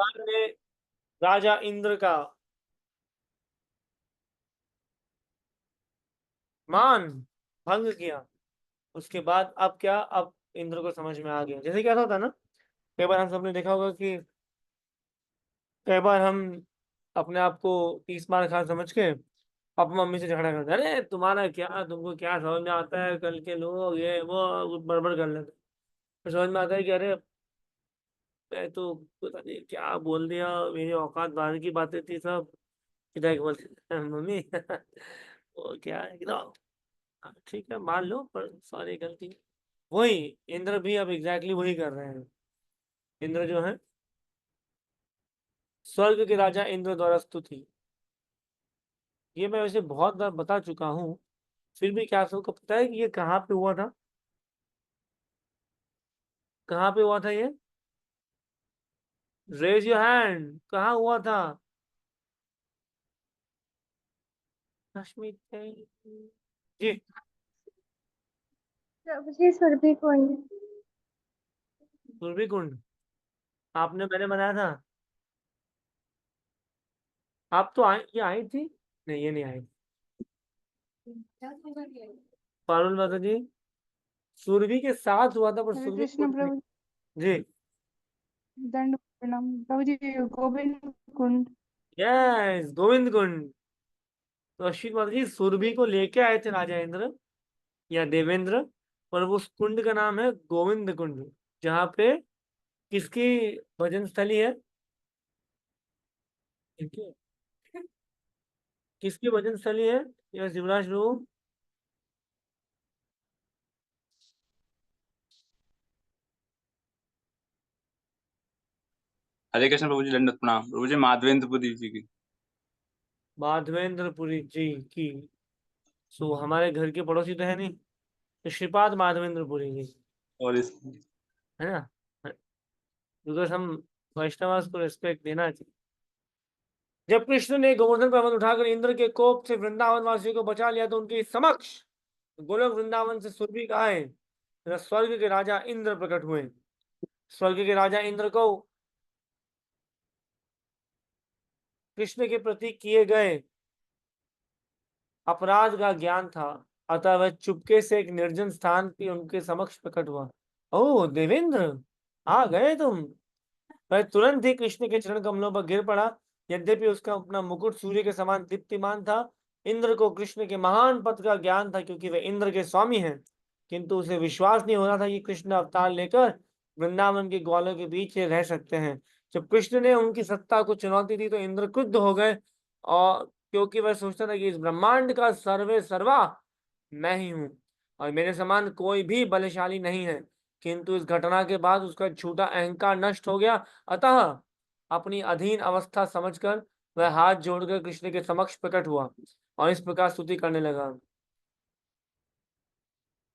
भगवान ने राजा इंद्र का मान भंग किया, उसके बाद अब क्या, अब इंद्र को समझ में आ गया। जैसे क्या होता है ना, कई बार हम सबने देखा होगा कि कई बार हम अपने आप को 30 मार खा समझ के पापा मम्मी से झगड़ा करते हैं, अरे तुम्हारा क्या, तुमको क्या समझ में आता है, कल के लोग ये वो बड़बड़ कर लेते हैं। फिर समझ में आता है कि अरे मैं तो पता नहीं क्या बोल दिया, मेरी औकात बाहर की बातें थी सब। पिता के बोलते मम्मी वो क्या है कि ना, हाँ, ठीक है मान लो, पर सॉरी गलती। वही इंद्र भी अब एग्जैक्टली वही कर रहे हैं। इंद्र जो है स्वर्ग के राजा इंद्र द्वारा स्तुति, ये मैं वैसे बहुत बार बता चुका हूँ, फिर भी क्या सबको पता है कि ये कहाँ पे हुआ था? कहाँ पे हुआ था ये? रेज योर हैंड, कहाँ हुआ था? कश्मीर जी। प्रभु जी सुरभि कुंड। सुरभि कुंड। आपने, मैंने बनाया था? आप तो आई, ये आई थी? नहीं ये नहीं आई। पारुल माता जी, सुरभि के साथ हुआ था, पर हरे सुरभि कृष्ण कुंड नहीं। प्रभु। जी। दंड प्रणाम प्रभु जी। गोविंद कुंड। यस, गोविंद कुंड। तो अश्विन माता जी सुरभि को लेके आए थे राजा इंद्र या देवेंद्र, और वो उस कुंड का नाम है गोविंद कुंड, जहाँ पे किसकी भजन स्थली है? किसकी किसकी भजन स्थली है? यस युवराज प्रभु। हरे कृष्ण प्रभु जी, दंडवत प्रणाम प्रभु जी, माधवेंद्रपुरी जी की। माधवेंद्रपुरी जी की। सो हमारे घर के पड़ोसी तो है नहीं, तो श्रीपाद माधवेंद्रपुरी जी, और इस है ना? बिकॉज हम वैष्णवास को रिस्पेक्ट देना चाहिए। जब कृष्ण ने गोवर्धन पर्वत उठाकर इंद्र के कोप से वृंदावन वासियों को बचा लिया, तो उनके समक्ष गोलोक वृंदावन से सुरभि आए तथा स्वर्ग के राजा इंद्र प्रकट हुए। स्वर्ग के राजा इंद्र को कृष्ण के प्रति किए गए अपराध का ज्ञान था, अतः वह चुपके से एक निर्जन स्थान पे उनके समक्ष प्रकट हुआ। ओह देवेंद्र, आ गए तुम! वह तुरंत ही कृष्ण के चरण कमलों पर गिर पड़ा। यद्यपि उसका अपना मुकुट सूर्य के समान दीप्तिमान था, इंद्र को कृष्ण के महान पद का ज्ञान था, क्योंकि वे इंद्र के स्वामी हैं, किंतु उसे विश्वास नहीं हो रहा था कि कृष्ण अवतार लेकर वृंदावन के ग्वालों के बीच ये रह सकते हैं। जब कृष्ण ने उनकी सत्ता को चुनौती दी, तो इंद्र क्रुद्ध हो गए, और क्योंकि वह सोचता था कि इस ब्रह्मांड का सर्वे सर्वा मैं ही हूँ, और मेरे समान कोई भी बलशाली नहीं है। किंतु इस घटना के बाद उसका झूठा अहंकार नष्ट हो गया, अतः अपनी अधीन अवस्था समझकर वह हाथ जोड़कर कृष्ण के समक्ष प्रकट हुआ और इस प्रकार स्तुति करने लगा।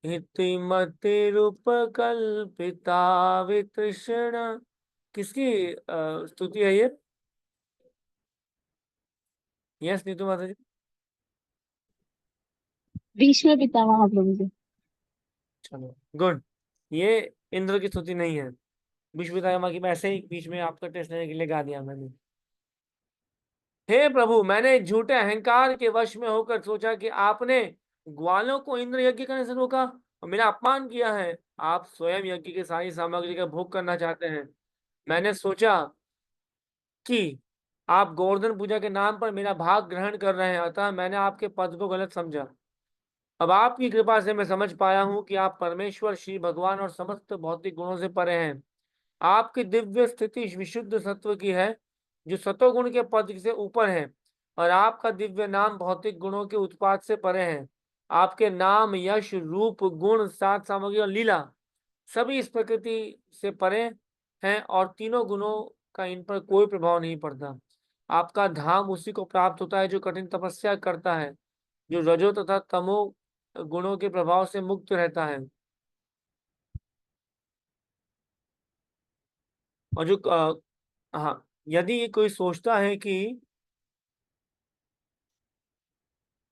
इतिमतिरुपकल्पिता वितृष्णा। किसकी स्तुति है ये? यस नीतू माता जी। भीष्म पितामह प्रभु जी। चलो गुड। ये इंद्र की स्तुति नहीं है। विश्वपितामह की, मैं ऐसे ही बीच में आपका टेस्ट लेने के लिए गा दिया मैंने। हे प्रभु, मैंने झूठे अहंकार के वश में होकर सोचा कि आपने ग्वालों को इंद्र यज्ञ करने से रोका और मेरा अपमान किया है। आप स्वयं यज्ञ की सारी सामग्री का भोग करना चाहते हैं। मैंने सोचा कि आप गोवर्धन पूजा के नाम पर मेरा भाग ग्रहण कर रहे हैं, अतः मैंने आपके पद को गलत समझा। अब आपकी कृपा से मैं समझ पाया हूँ कि आप परमेश्वर श्री भगवान और समस्त भौतिक गुणों से परे हैं। आपकी दिव्य स्थिति विशुद्ध सत्व की है, जो सतोगुण के पद से ऊपर है, और आपका दिव्य नाम भौतिक गुणों के उत्पाद से परे है। आपके नाम यश रूप गुण सात सामग्री और लीला सभी इस प्रकृति से परे हैं, और तीनों गुणों का इन पर कोई प्रभाव नहीं पड़ता। आपका धाम उसी को प्राप्त होता है जो कठिन तपस्या करता है, जो रजो तथा तमो गुणों के प्रभाव से मुक्त रहता है। और जो हाँ, यदि कोई सोचता है कि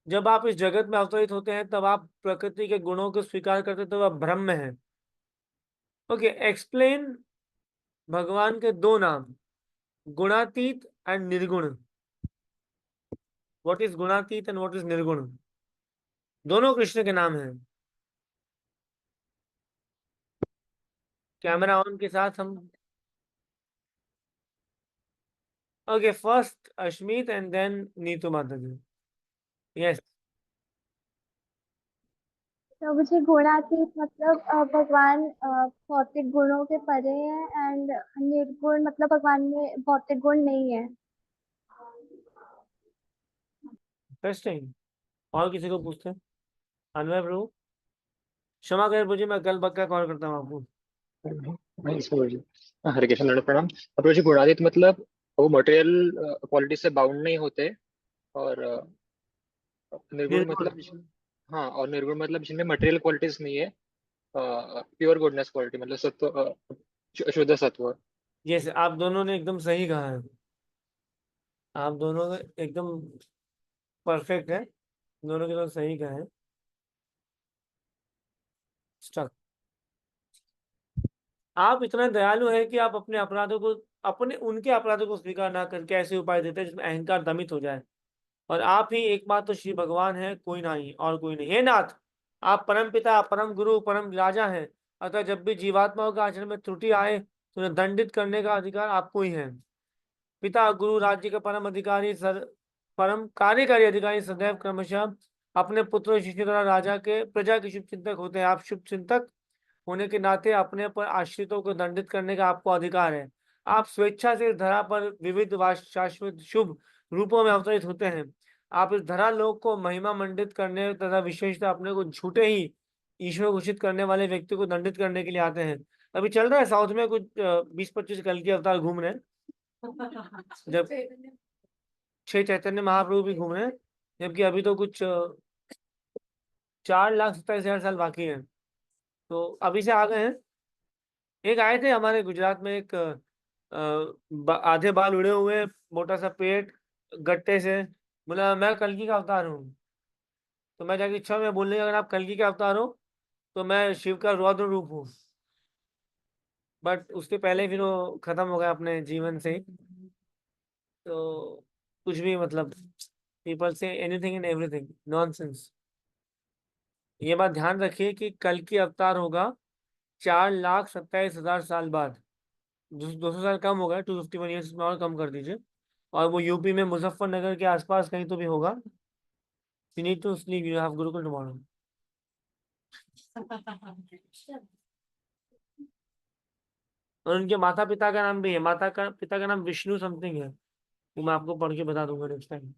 जब आप इस जगत में अवतरित होते हैं तब आप प्रकृति के गुणों को स्वीकार करते हैं, तो वह भ्रम में है। ओके, एक्सप्लेन भगवान के दो नाम। गुणातीत एंड निर्गुण। व्हाट इज गुणातीत एंड व्हाट इज निर्गुण? दोनों कृष्ण के नाम हैं। कैमरा ऑन के साथ हम, okay, first Ashmeet and then Neetu माता जी। यस। तो मुझे गुणातीत मतलब भगवान भौतिक गुणों के परे है, एंड निर्गुण मतलब भगवान में भौतिक गुण नहीं है। इंटरेस्टिंग। और किसी को पूछते हैं? अनवय प्रभु, क्षमा करें मुझे, मैं कल पक्का कॉल करता हूँ आपको। नहीं, इसको बोलिए। हरे कृष्ण, दंड प्रणाम। अब जी गुणातीत मतलब वो मटेरियल क्वालिटी से बाउंड नहीं होते, और निर्गुण निर्गुण। मतलब हाँ, और निर्गुण मतलब जिनमें मटेरियल क्वालिटीज नहीं है, प्योर गुडनेस क्वालिटी, मतलब सत्व, शुद्ध सत्व। यस, आप दोनों ने एकदम सही कहा है। आप दोनों ने एकदम परफेक्ट है, दोनों के दोनों सही कहा है। स्टक। आप इतना दयालु है कि आप अपने अपराधों को, अपने उनके अपराधों को स्वीकार ना करके ऐसे उपाय देते हैं जिसमें अहंकार दमित हो जाए। और आप ही एकमात्र श्री भगवान है, कोई नहीं और कोई नहीं। हे नाथ, आप परम पिता, परम गुरु, परम राजा हैं। अतः जब भी जीवात्माओं का आचरण में त्रुटि आए तो उन्हें दंडित करने का अधिकार आपको ही है। पिता, गुरु, राज्य का परम अधिकारी, परम कार्यकारी अधिकारी सदैव क्रमशः अपने पुत्र और शिष्य द्वारा राजा के प्रजा के शुभ चिंतक होते हैं। आप शुभ चिंतक होने के नाते अपने पर आश्रितों को दंडित करने का आपको अधिकार है। आप स्वेच्छा से इस धरा पर विविध शाश्वत शुभ रूपों में अवतरित होते हैं। आप इस धरा लोक को महिमा मंडित करने तथा विशेषतः अपने को झूठे ही ईश्वर घोषित करने वाले व्यक्ति को दंडित करने के लिए आते हैं। अभी चल रहा है साउथ में कुछ 20-25 कल के अवतार घूम रहे हैं, जब 6 चैतन्य महाप्रभु भी घूम रहे हैं, जबकि अभी तो कुछ 4,27,000 साल बाकी है। तो अभी से आ गए हैं। एक आए थे हमारे गुजरात में, एक आधे बाल उड़े हुए, मोटा सा पेट, गट्टे से, बोला मैं कल्कि का अवतार हूँ। तो मैं जाके इच्छा में बोलने, अगर आप कल्कि का अवतार हो तो मैं शिव का रौद्र रूप हूँ। बट उसके पहले फिर वो खत्म हो गया अपने जीवन से। तो कुछ भी मतलब, people say anything and everything nonsense. ये बात ध्यान रखिए कि कल की अवतार होगा 4,27,000 साल बाद। 200 साल कम हो गया, 251 ईयर्स में और कम कर दीजिए। और वो यूपी में मुजफ्फरनगर के आसपास कहीं तो भी होगा। You need to sleep, you have Gurukul tomorrow. और उनके माता पिता का नाम भी है, माता का पिता का नाम विष्णु समथिंग है, वो मैं आपको पढ़ के बता दूंगा नेक्स्ट टाइम।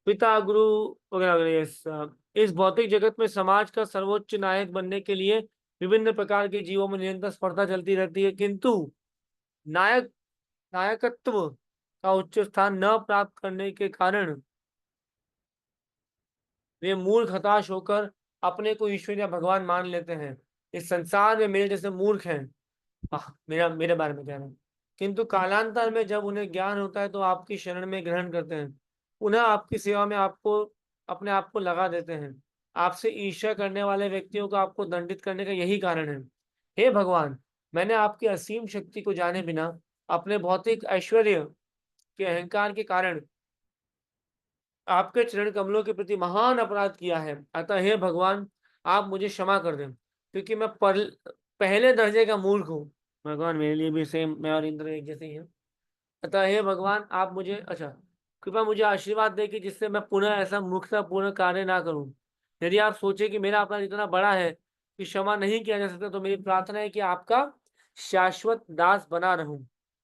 पिता, गुरु वगैरह वगैरह। इस भौतिक जगत में समाज का सर्वोच्च नायक बनने के लिए विभिन्न प्रकार के जीवों में निरंतर स्पर्धा चलती रहती है, किंतु नायक नायकत्व का उच्च स्थान न प्राप्त करने के कारण वे मूर्ख हताश होकर अपने को ईश्वर या भगवान मान लेते हैं। इस संसार में मेरे जैसे मूर्ख हैं, मेरा मेरे बारे में कह रहा हूं। किंतु कालांतर में जब उन्हें ज्ञान होता है तो आपकी शरण में ग्रहण करते हैं, उन्हें आपकी सेवा में आपको अपने आप को लगा देते हैं। आपसे ईर्ष्या करने वाले व्यक्तियों को आपको दंडित करने का यही कारण है। हे भगवान, मैंने आपकी असीम शक्ति को जाने बिना अपने भौतिक ऐश्वर्य के अहंकार के कारण आपके चरण कमलों के प्रति महान अपराध किया है। अतः हे भगवान, आप मुझे क्षमा कर दें, क्योंकि मैं पहले दर्जे का मूर्ख हूँ। भगवान मेरे लिए भी सेम, मैं और इंद्र एक जैसे ही हैं। अतः हे भगवान, आप मुझे कृपया मुझे आशीर्वाद दे कि जिससे मैं पुनः ऐसा मूर्खतापूर्ण कार्य ना करूं। यदि आप सोचे कि मेरा अपराध इतना बड़ा है कि क्षमा नहीं किया जा सकता, तो मेरी प्रार्थना है कि आपका शाश्वत दास बना रहूं।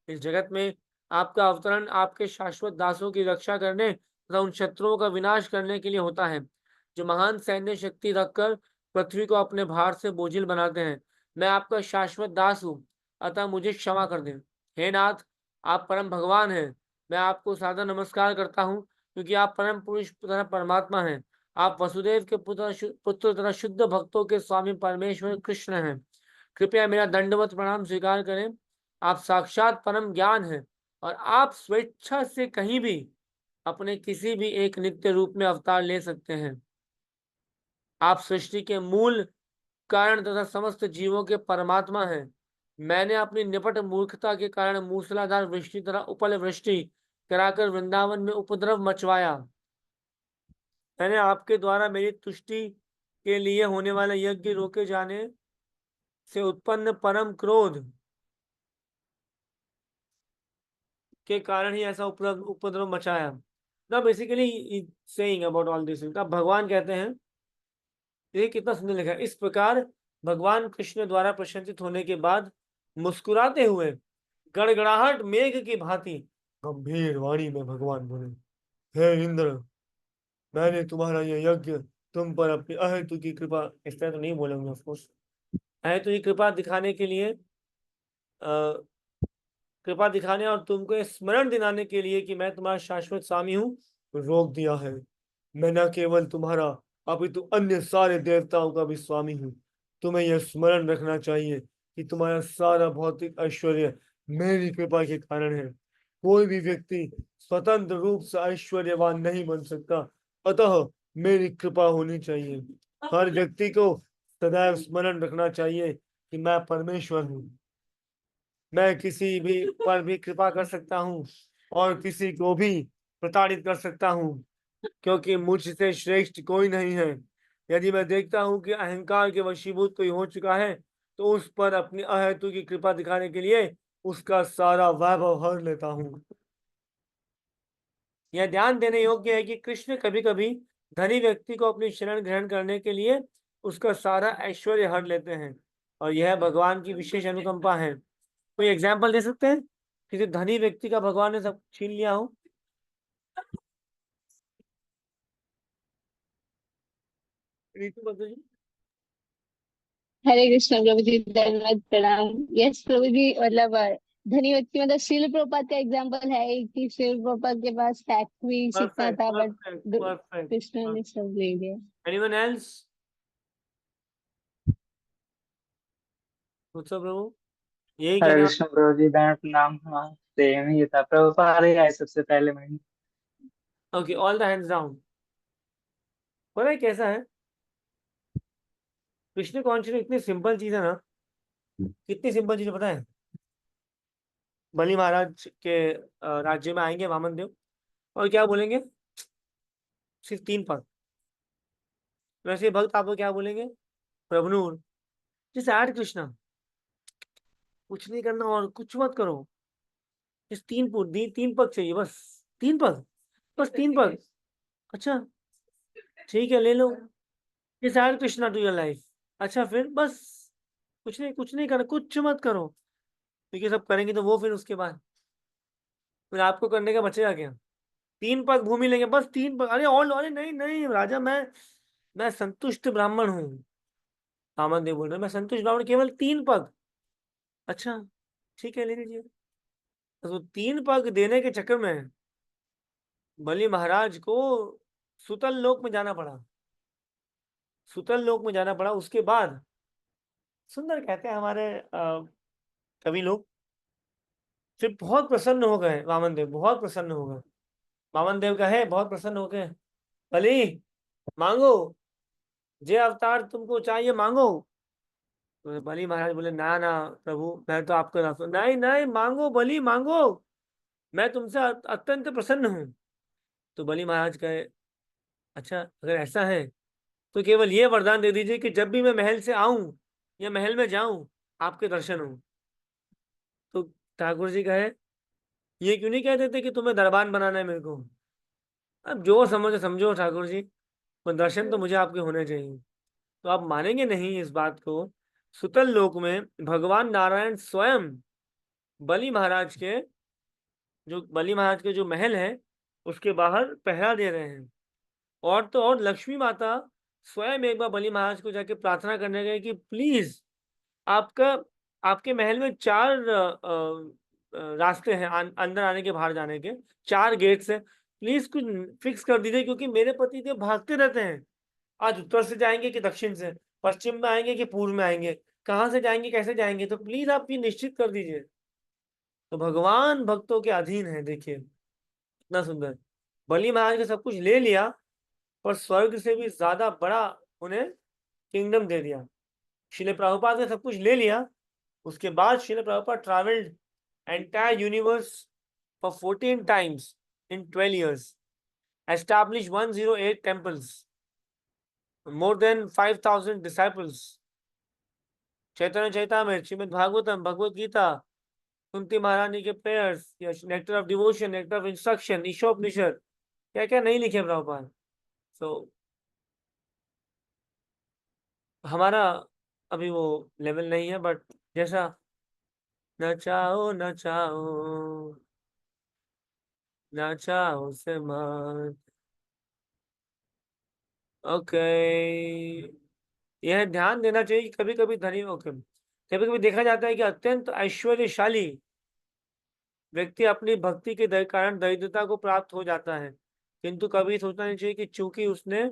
इस जगत में आपका अवतरण आपके शाश्वत दासों की रक्षा करने तथा उन शत्रुओं का विनाश करने के लिए होता है जो महान सैन्य शक्ति रखकर पृथ्वी को अपने भार से बोझिल बनाते हैं। मैं आपका शाश्वत दास हूँ, अतः मुझे क्षमा कर दें। हे नाथ, आप परम भगवान हैं। मैं आपको सादर नमस्कार करता हूँ, क्योंकि आप परम पुरुष तथा परमात्मा हैं। आप वसुदेव के पुत्र तथा शुद्ध भक्तों के स्वामी परमेश्वर कृष्ण हैं। कृपया मेरा दंडवत प्रणाम स्वीकार करें। आप साक्षात परम ज्ञान हैं और आप स्वेच्छा से कहीं भी अपने किसी भी एक नित्य रूप में अवतार ले सकते हैं। आप सृष्टि के मूल कारण तथा समस्त जीवों के परमात्मा हैं। मैंने अपनी निपट मूर्खता के कारण मूसलाधार वृष्टि तरह उपल वृष्टि कराकर वृंदावन में उपद्रव मचवाया। मैंने आपके द्वारा मेरी तुष्टि के लिए होने वाले यज्ञ रोके जाने से उत्पन्न परम क्रोध के कारण ही ऐसा उपद्रव मचाया। ना basically saying about all this, अब भगवान कहते हैं, ये कितना सुंदर लिखा है। इस प्रकार भगवान कृष्ण द्वारा प्रशंसित होने के बाद मुस्कुराते हुए गड़गड़ाहट मेघ की भांति गंभीर वाणी में भगवान बोले, हे इंद्र, मैंने तुम्हारा यह यज्ञ तुम पर अपनी अहेतु की कृपा, इस तरह तो नहीं बोलेंगे ऑफ कोर्स, अहेतु की कृपा दिखाने के लिए कृपा दिखाने और तुमको ये स्मरण दिलाने के लिए कि मैं तुम्हारा शाश्वत स्वामी हूँ, रोक दिया है। मैं न केवल तुम्हारा अपितु अन्य सारे देवताओं का भी स्वामी हूँ। तुम्हें यह स्मरण रखना चाहिए कि तुम्हारा सारा भौतिक ऐश्वर्य मेरी कृपा के कारण है। कोई भी व्यक्ति स्वतंत्र रूप से ऐश्वर्यवान नहीं बन सकता, अतः मेरी कृपा होनी चाहिए। हर व्यक्ति को सदैव स्मरण रखना चाहिए कि मैं परमेश्वर हूँ। मैं किसी भी पर भी कृपा कर सकता हूँ और किसी को भी प्रताड़ित कर सकता हूँ, क्योंकि मुझसे श्रेष्ठ कोई नहीं है। यदि मैं देखता हूँ कि अहंकार के वशीभूत कोई हो चुका है, तो उस पर अपनी अहेतु की कृपा दिखाने के लिए उसका सारा वैभव हर लेता हूँ। यह ध्यान देने योग्य है कि कृष्ण कभी कभी धनी व्यक्ति को अपनी शरण ग्रहण करने के लिए उसका सारा ऐश्वर्य हर लेते हैं, और यह भगवान की विशेष अनुकंपा है। कोई एग्जाम्पल दे सकते हैं किसी धनी व्यक्ति का भगवान ने सब छीन लिया हो? ऋतु बद्र जी। हरे कृष्ण प्रभु जी, धन्यवाद, प्रणाम। यस प्रभु जी, मतलब धनी व्यक्ति मतलब श्रील प्रभुपाद का एग्जांपल है कि श्रील प्रभुपाद के पास फैक्ट्री कितना परफेक्ट था, बट परफेक्ट परफेक्ट। कृष्ण ने सब ले लिया। Anyone else? उत्सव प्रभु यही हरे कहने कृष्ण प्रभु जी, दंड प्रणाम। हाँ, सेम ही था, प्रभुपाद ही आए सबसे पहले में। वाला। Okay, all the hands down. पता है कैसा है, कृष्ण कॉन्शियस इतनी सिंपल चीज है ना, कितनी सिंपल चीज है पता है। बलि महाराज के राज्य में आएंगे वामन देव, और क्या बोलेंगे? सिर्फ 3 पद। वैसे भक्त आपको क्या बोलेंगे? प्रभुनूर जैसे ऐड कृष्णा, कुछ नहीं करना और कुछ मत करो, इस 3 पद चाहिए बस। 3 पद, बस 3 पद। अच्छा ठीक है, ले लो। जैसे add Krishna to your life. अच्छा फिर बस कुछ नहीं करना, कुछ मत करो, क्योंकि सब करेंगे तो वो फिर उसके बाद फिर आपको करने का बचेगा क्या? 3 पग भूमि लेंगे, बस 3 पग। अरे और अरे नहीं नहीं राजा, मैं संतुष्ट ब्राह्मण हूँ। कामन देव बोल रहे मैं संतुष्ट ब्राह्मण, केवल 3 पग। अच्छा ठीक है, ले लीजिए। तो 3 पग देने के चक्कर में बलि महाराज को सुतल लोक में जाना पड़ा। सुतल लोक में जाना पड़ा। उसके बाद सुंदर कहते हैं हमारे कवि लोग, फिर बहुत प्रसन्न हो गए वामन देव, बहुत प्रसन्न हो गए। वामन देव का है, बहुत प्रसन्न हो गए। बलि मांगो, जे अवतार तुमको चाहिए मांगो। तो बलि महाराज बोले ना ना प्रभु, मैं तो आपका दास हूं। नहीं नहीं मांगो बलि मांगो, मैं तुमसे अत्यंत प्रसन्न हूं। तो बलि महाराज कहे, अच्छा अगर ऐसा है तो केवल ये वरदान दे दीजिए कि जब भी मैं महल से आऊं या महल में जाऊं आपके दर्शन हो। तो ठाकुर जी कहे, ये क्यों नहीं कह देते कि तुम्हें दरबान बनाना है मेरे को? अब जो समझो समझो ठाकुर जी, पर दर्शन तो मुझे आपके होने चाहिए। तो आप मानेंगे नहीं इस बात को, सुतल लोक में भगवान नारायण स्वयं बलि महाराज के बलि महाराज के जो महल है उसके बाहर पहरा दे रहे हैं। और तो और लक्ष्मी माता स्वयं एक बार बलि महाराज को जाके प्रार्थना करने गए कि प्लीज आपका आपके महल में 4 रास्ते हैं अंदर आने के बाहर जाने के, 4 गेट्स हैं, प्लीज कुछ फिक्स कर दीजिए, क्योंकि मेरे पति देव भागते रहते हैं। आज उत्तर से जाएंगे कि दक्षिण से, पश्चिम में आएंगे कि पूर्व में आएंगे, कहाँ से जाएंगे कैसे जाएंगे, तो प्लीज आप ये निश्चित कर दीजिए। तो भगवान भक्तों के अधीन है। देखिए इतना सुंदर, बलि महाराज ने सब कुछ ले लिया, पर स्वर्ग से भी ज्यादा बड़ा उन्हें किंगडम दे दिया। श्रील प्रभुपाद ने सब कुछ ले लिया, उसके बाद Srila Prabhupada travelled entire universe for 14 times in 12 years, established 108 temples, more than 5,000 disciples. चैतन्य चैतामृत, श्रीमद् भागवतम, भगवत गीता, कुंती महारानी के prayers, nectar of devotion, nectar of instruction, Ishopanishad, क्या क्या नहीं लिखे प्रभुपाद। सो हमारा अभी वो लेवल नहीं है, बट जैसा न चाहो न चाहो न चाहो से मत। ओके, यह ध्यान देना चाहिए कि कभी कभी धनी, ओके, कभी कभी देखा जाता है कि अत्यंत ऐश्वर्यशाली व्यक्ति अपनी भक्ति के कारण दरिद्रता को प्राप्त हो जाता है, किंतु कभी सोचना नहीं चाहिए कि चूंकि उसने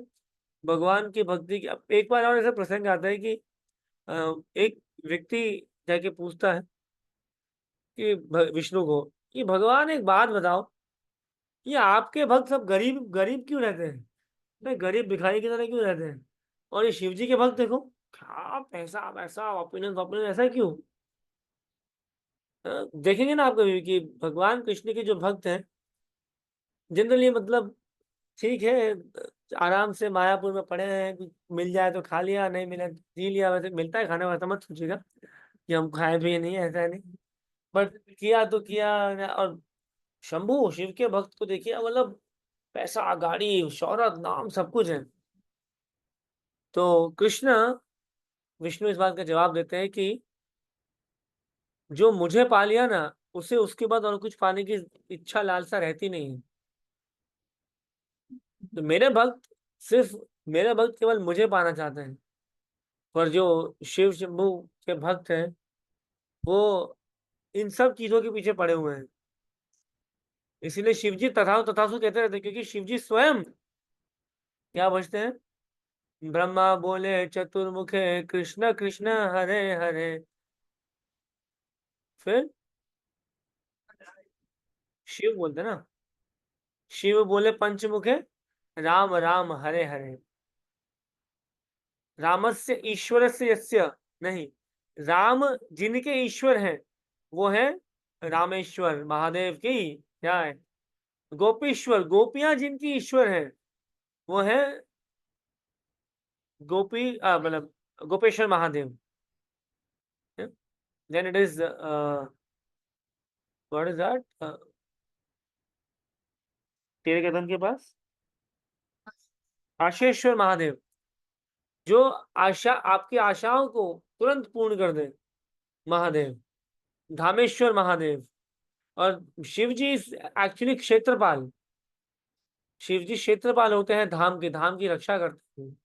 भगवान की भक्ति की। एक बार और ऐसा प्रसंग आता है कि एक व्यक्ति जाके पूछता है कि विष्णु को कि भगवान एक बात बताओ, ये आपके भक्त सब गरीब गरीब क्यों रहते हैं, नहीं गरीब भिखारी की तरह क्यों रहते हैं, और ये शिव जी के भक्त देखो क्या पैसा वैसा ओपिनियन ओपिनियन, ऐसा क्यों। देखेंगे ना आप कभी कि भगवान कृष्ण के जो भक्त हैं जनरली, मतलब ठीक है, आराम से मायापुर में पड़े हैं, मिल जाए तो खा लिया, नहीं मिला तो पी लिया, वैसे मिलता है खाना, वैसा मत सोचिएगा कि हम खाए भी नहीं, ऐसा नहीं, बट किया तो किया। और शंभू शिव के भक्त को देखिए, मतलब पैसा गाड़ी शौहरत नाम सब कुछ है। तो कृष्ण विष्णु इस बात का जवाब देते हैं कि जो मुझे पा लिया ना, उसे उसके बाद और कुछ पाने की इच्छा लालसा रहती नहीं है। तो मेरे भक्त केवल मुझे पाना चाहते हैं, पर जो शिव शंभू के भक्त हैं वो इन सब चीजों के पीछे पड़े हुए हैं। इसीलिए शिवजी तथास्तु तथास्तु कहते रहते हैं, क्योंकि शिवजी स्वयं क्या बचते हैं, ब्रह्मा बोले चतुर्मुखे कृष्ण कृष्ण हरे हरे, फिर शिव बोलते हैं ना, शिव बोले पंचमुखे राम राम हरे हरे। रामस्य ईश्वरस्य यस्य, नहीं, राम जिनके ईश्वर हैं वो है रामेश्वर महादेव की क्या है, गोपीश्वर, गोपियां जिनकी ईश्वर हैं वो है गोपी मतलब Gopeshwar Mahadev. Then it is what is that, तेरे कदम के पास आशेश्वर महादेव, जो आशा आपकी आशाओं को तुरंत पूर्ण कर दे, महादेव धामेश्वर महादेव। और शिव जी एक्चुअली क्षेत्रपाल, शिव जी क्षेत्रपाल होते हैं, धाम की रक्षा करते हैं।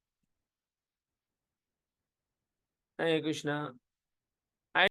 हरे कृष्णा।